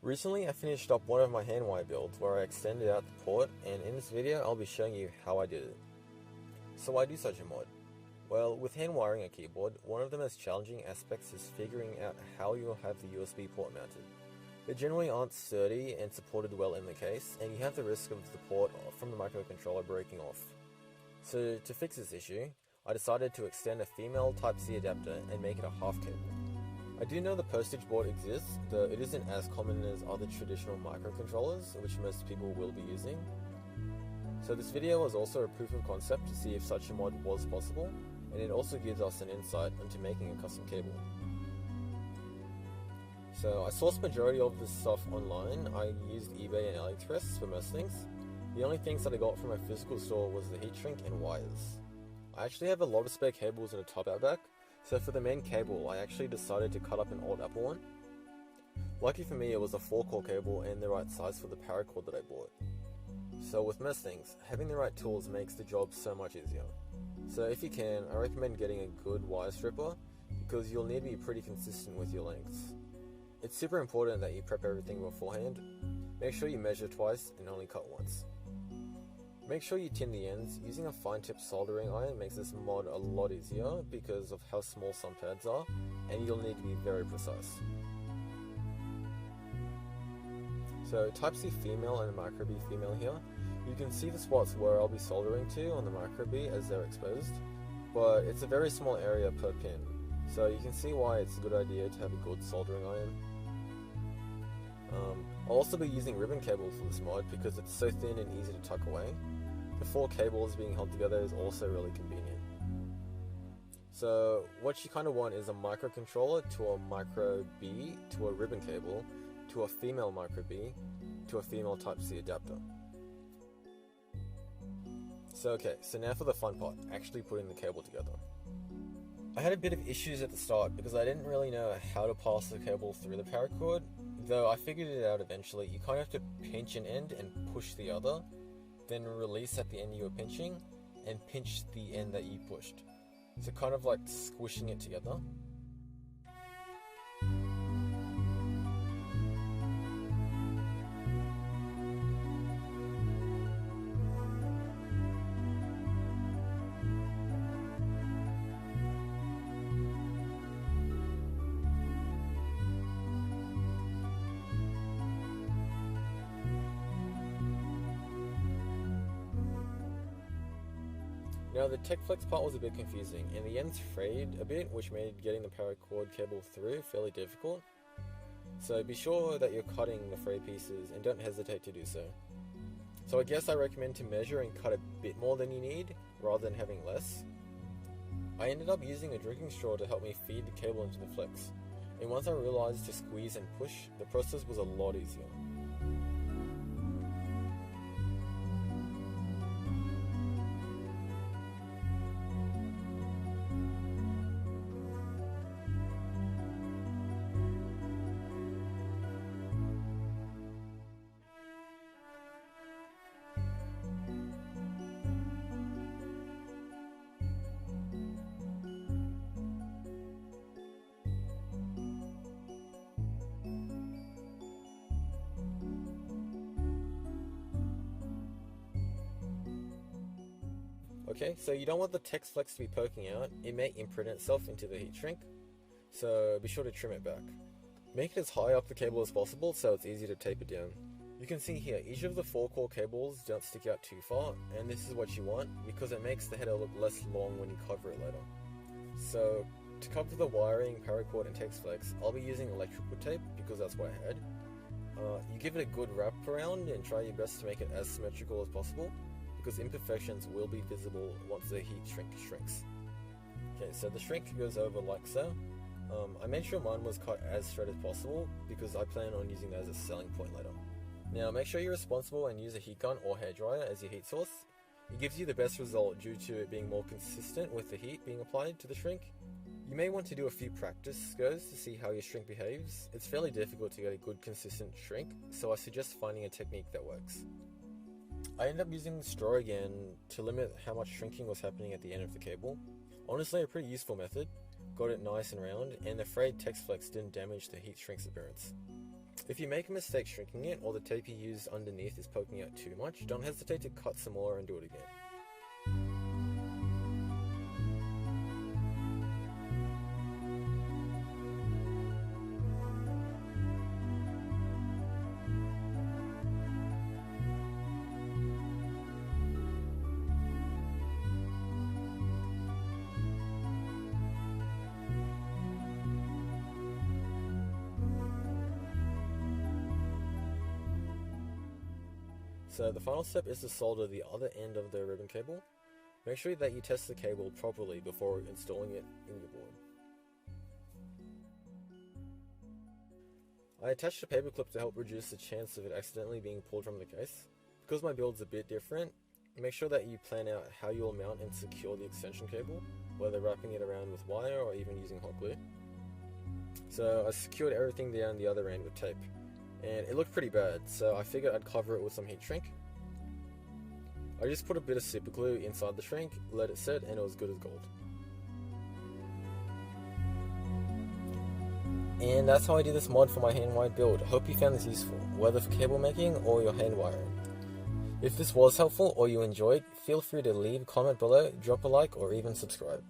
Recently I finished up one of my Handwired builds where I extended out the port, and in this video I'll be showing you how I did it. So why do such a mod? Well, with hand wiring a keyboard, one of the most challenging aspects is figuring out how you'll have the USB port mounted. They generally aren't sturdy and supported well in the case, and you have the risk of the port from the microcontroller breaking off. So to fix this issue, I decided to extend a female type C adapter and make it a half cable. I do know the postage board exists, though it isn't as common as other traditional microcontrollers, which most people will be using. So this video was also a proof of concept to see if such a mod was possible, and it also gives us an insight into making a custom cable. So I sourced majority of this stuff online. I used eBay and AliExpress for most things. The only things that I got from a physical store was the heat shrink and wires. I actually have a lot of spare cables in a top out back, so for the main cable I actually decided to cut up an old Apple one. Lucky for me it was a 4-core cable and the right size for the Paracord that I bought. So with most things, having the right tools makes the job so much easier. So if you can, I recommend getting a good wire stripper because you'll need to be pretty consistent with your lengths. It's super important that you prep everything beforehand. Make sure you measure twice and only cut once. Make sure you tin the ends. Using a fine tip soldering iron makes this mod a lot easier because of how small some pads are, and you'll need to be very precise. So Type C female and Micro B female here. You can see the spots where I'll be soldering to on the Micro B as they're exposed, but it's a very small area per pin, so you can see why it's a good idea to have a good soldering iron. I'll also be using ribbon cable for this mod because it's so thin and easy to tuck away. The 4 cables being held together is also really convenient. So what you kind of want is a microcontroller to a Micro B to a ribbon cable to a female Micro B to a female Type C adapter. So now for the fun part, actually putting the cable together. I had a bit of issues at the start because I didn't really know how to pass the cable through the paracord, though I figured it out eventually. You kind of have to pinch an end and push the other, then release at the end you were pinching, and pinch the end that you pushed. So kind of like squishing it together. Now the Techflex part was a bit confusing, and the ends frayed a bit, which made getting the paracord cable through fairly difficult. So be sure that you're cutting the frayed pieces and don't hesitate to do so. So I guess I recommend to measure and cut a bit more than you need, rather than having less. I ended up using a drinking straw to help me feed the cable into the flex, and once I realized to squeeze and push, the process was a lot easier. Okay, so you don't want the Techflex to be poking out. It may imprint itself into the heat shrink, so be sure to trim it back. Make it as high up the cable as possible so it's easy to tape it down. You can see here, each of the 4-core cables don't stick out too far, and this is what you want because it makes the header look less long when you cover it later. So to cover the wiring, paracord and Techflex, I'll be using electrical tape because that's what I had. You give it a good wrap around and try your best to make it as symmetrical as possible, because imperfections will be visible once the heat shrink shrinks. Okay, so the shrink goes over like so. I made sure mine was cut as straight as possible because I plan on using that as a selling point later. Now make sure you're responsible and use a heat gun or hairdryer as your heat source. It gives you the best result due to it being more consistent with the heat being applied to the shrink. You may want to do a few practice goes to see how your shrink behaves. It's fairly difficult to get a good consistent shrink, so I suggest finding a technique that works. I ended up using straw again to limit how much shrinking was happening at the end of the cable. Honestly, a pretty useful method. Got it nice and round, and the frayed Techflex didn't damage the heat shrink's appearance. If you make a mistake shrinking it, or the tape you used underneath is poking out too much, don't hesitate to cut some more and do it again. So the final step is to solder the other end of the ribbon cable. Make sure that you test the cable properly before installing it in your board. I attached a paper clip to help reduce the chance of it accidentally being pulled from the case. Because my build's a bit different, make sure that you plan out how you'll mount and secure the extension cable, whether wrapping it around with wire or even using hot glue. So I secured everything down the other end with tape, and it looked pretty bad, so I figured I'd cover it with some heat shrink. I just put a bit of super glue inside the shrink, let it set, and it was good as gold. And that's how I did this mod for my hand-wired build. I hope you found this useful, whether for cable making or your hand wiring. If this was helpful or you enjoyed, feel free to leave a comment below, drop a like, or even subscribe.